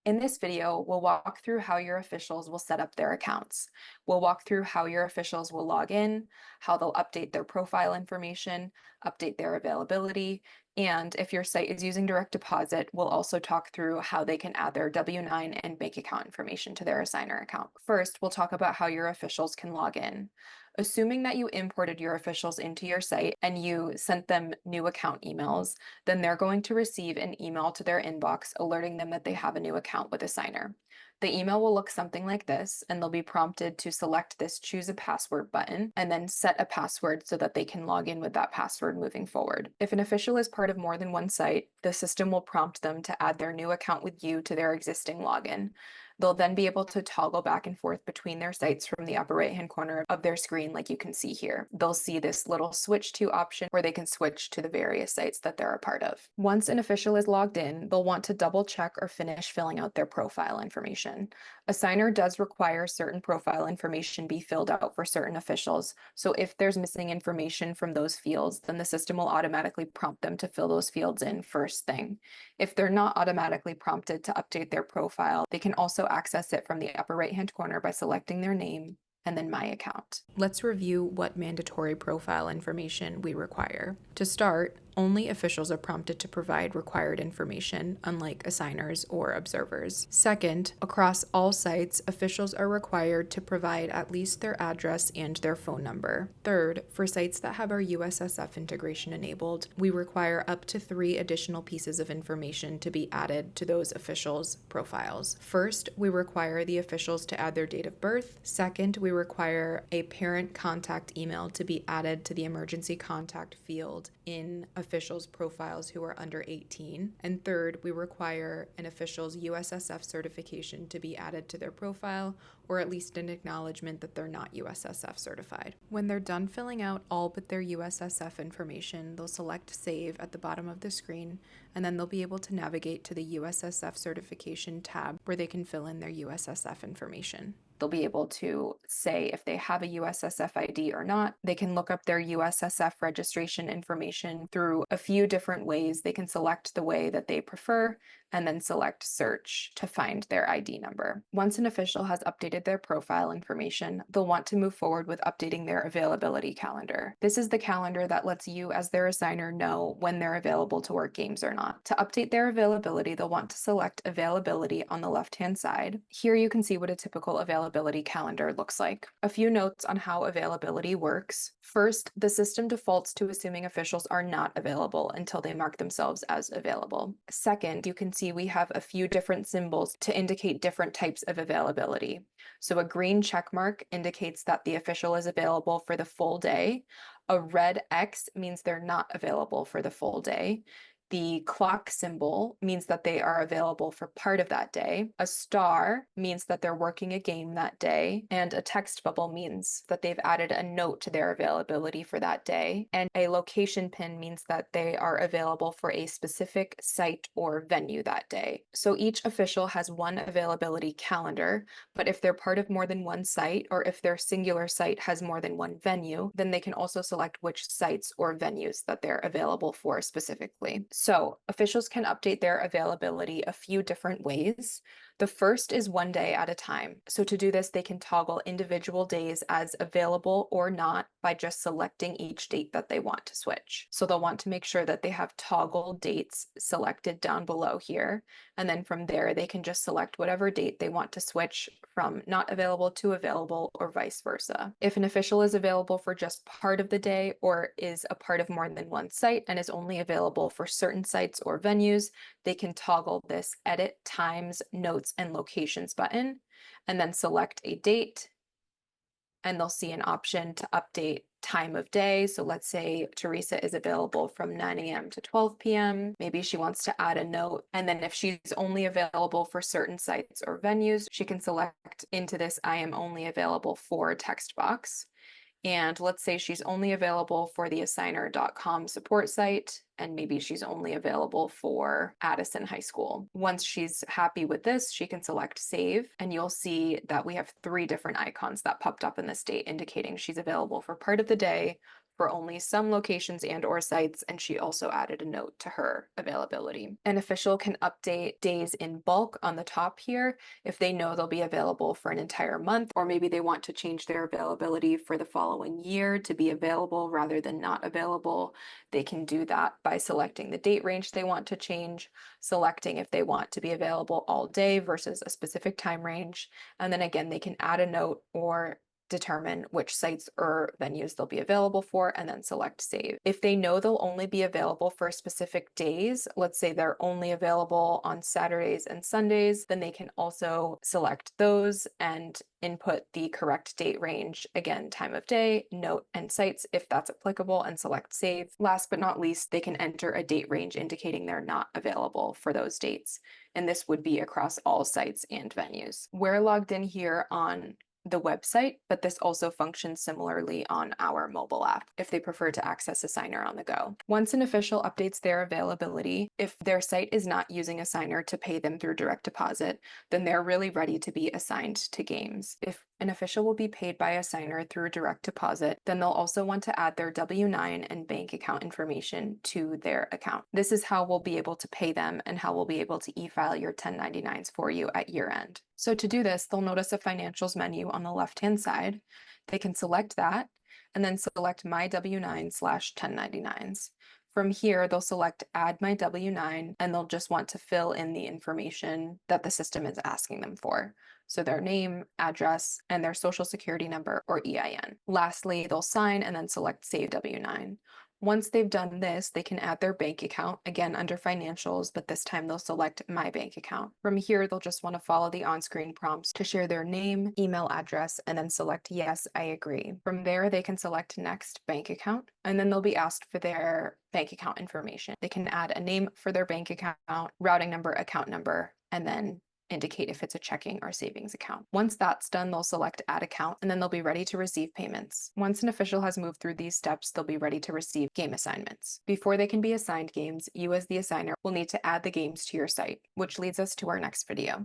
In this video, we'll walk through how your officials will set up their accounts. We'll walk through how your officials will log in, how they'll update their profile information, update their availability, and if your site is using direct deposit, we'll also talk through how they can add their W-9 and bank account information to their Assignr account. First, we'll talk about how your officials can log in. Assuming that you imported your officials into your site and you sent them new account emails, then they're going to receive an email to their inbox alerting them that they have a new account with Assignr. The email will look something like this, and they'll be prompted to select this choose a password button and then set a password so that they can log in with that password moving forward. If an official is part of more than one site, the system will prompt them to add their new account with you to their existing login. They'll then be able to toggle back and forth between their sites from the upper right-hand corner of their screen like you can see here. They'll see this little switch to option where they can switch to the various sites that they're a part of. Once an official is logged in, they'll want to double check or finish filling out their profile information. Assignr does require certain profile information be filled out for certain officials, so if there's missing information from those fields, then the system will automatically prompt them to fill those fields in first thing. If they're not automatically prompted to update their profile, they can also access it from the upper right-hand corner by selecting their name and then My Account. Let's review what mandatory profile information we require. To start, only officials are prompted to provide required information, unlike assigners or observers. Second, across all sites, officials are required to provide at least their address and their phone number. Third, for sites that have our USSF integration enabled, we require up to 3 additional pieces of information to be added to those officials' profiles. First, we require the officials to add their date of birth. Second, we require a parent contact email to be added to the emergency contact field in officials' profiles who are under 18. And third, we require an official's USSF certification to be added to their profile, or at least an acknowledgement that they're not USSF certified. When they're done filling out all but their USSF information, they'll select Save at the bottom of the screen, and then they'll be able to navigate to the USSF certification tab where they can fill in their USSF information. They'll be able to say if they have a USSF ID or not. They can look up their USSF registration information through a few different ways. They can select the way that they prefer and then select search to find their ID number. Once an official has updated their profile information, they'll want to move forward with updating their availability calendar. This is the calendar that lets you as their assigner know when they're available to work games or not. To update their availability, they'll want to select availability on the left-hand side. Here you can see what a typical availability calendar looks like. A few notes on how availability works. First, the system defaults to assuming officials are not available until they mark themselves as available. Second, you can see we have a few different symbols to indicate different types of availability. So a green check mark indicates that the official is available for the full day. A red X means they're not available for the full day. The clock symbol means that they are available for part of that day. A star means that they're working a game that day. And a text bubble means that they've added a note to their availability for that day. And a location pin means that they are available for a specific site or venue that day. So each official has one availability calendar, but if they're part of more than one site, or if their singular site has more than one venue, then they can also select which sites or venues that they're available for specifically. So officials can update their availability a few different ways. The first is one day at a time. So to do this, they can toggle individual days as available or not by just selecting each date that they want to switch. So they'll want to make sure that they have toggle dates selected down below here. And then from there, they can just select whatever date they want to switch from not available to available or vice versa. If an official is available for just part of the day or is a part of more than one site and is only available for certain sites or venues, they can toggle this Edit Times, Notes, and Locations button and then select a date, and they'll see an option to update time of day. So let's say Teresa is available from 9 a.m. to 12 p.m. Maybe she wants to add a note. And then if she's only available for certain sites or venues, she can select into this I am only available for text box. And let's say she's only available for the assignr.com support site, and maybe she's only available for Addison High School. Once she's happy with this, she can select Save, and you'll see that we have 3 different icons that popped up in this date indicating she's available for part of the day, for only some locations and or sites, and she also added a note to her availability. An official can update days in bulk on the top here if they know they'll be available for an entire month, or maybe they want to change their availability for the following year to be available rather than not available. They can do that by selecting the date range they want to change, selecting if they want to be available all day versus a specific time range, and then again, they can add a note or determine which sites or venues they'll be available for, and then select save. If they know they'll only be available for specific days, let's say they're only available on Saturdays and Sundays, then they can also select those and input the correct date range, again, time of day, note, and sites if that's applicable, and select save. Last but not least, they can enter a date range indicating they're not available for those dates, and this would be across all sites and venues. We're logged in here on the website, but this also functions similarly on our mobile app if they prefer to access Assignr on the go. Once an official updates their availability, if their site is not using Assignr to pay them through direct deposit, then they're really ready to be assigned to games. If an official will be paid by Assignr through direct deposit, then they'll also want to add their W-9 and bank account information to their account. This is how we'll be able to pay them and how we'll be able to e-file your 1099s for you at year end. So to do this, they'll notice a financials menu on the left-hand side. They can select that and then select My W-9/1099s. From here, they'll select Add My W-9, and they'll just want to fill in the information that the system is asking them for. So their name, address, and their social security number or EIN. Lastly, they'll sign and then select Save W-9. Once they've done this, they can add their bank account, again under financials, but this time they'll select My Bank Account. From here, they'll just want to follow the on-screen prompts to share their name, email address, and then select Yes, I agree. From there, they can select Next Bank Account, and then they'll be asked for their bank account information. They can add a name for their bank account, routing number, account number, and then indicate if it's a checking or savings account. Once that's done, they'll select Add Account, and then they'll be ready to receive payments. Once an official has moved through these steps, they'll be ready to receive game assignments. Before they can be assigned games, you as the assigner will need to add the games to your site, which leads us to our next video.